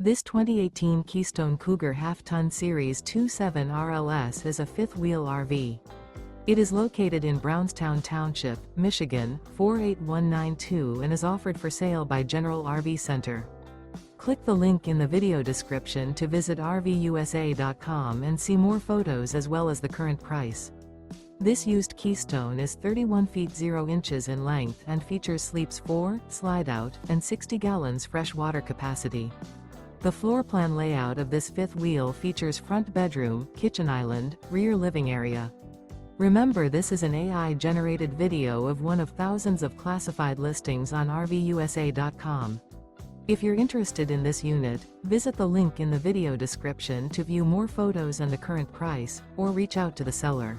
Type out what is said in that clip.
This 2018 Keystone Cougar Half-Ton Series 27 RLS is a fifth-wheel RV. It is located in Brownstown Township, Michigan, 48192 and is offered for sale by General RV Center. Click the link in the video description to visit RVUSA.com and see more photos as well as the current price. This used Keystone is 31 feet 0 inches in length and features sleeps 4, Slideout, and 60 gallons fresh water capacity. The floor plan layout of this fifth wheel features front bedroom, kitchen island, rear living area. Remember, this is an AI-generated video of one of thousands of classified listings on RVUSA.com. If you're interested in this unit, visit the link in the video description to view more photos and the current price, or reach out to the seller.